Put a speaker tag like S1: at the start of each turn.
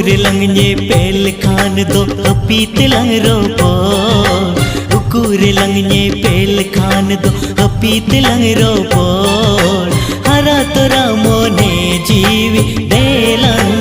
S1: उकुर लंगने पेल खान दो अपीत लंग रोपो। उकुर लंगने पेल खान दो अपीत लंग रोपो। हरा तोरा मोने जीवी दे लंग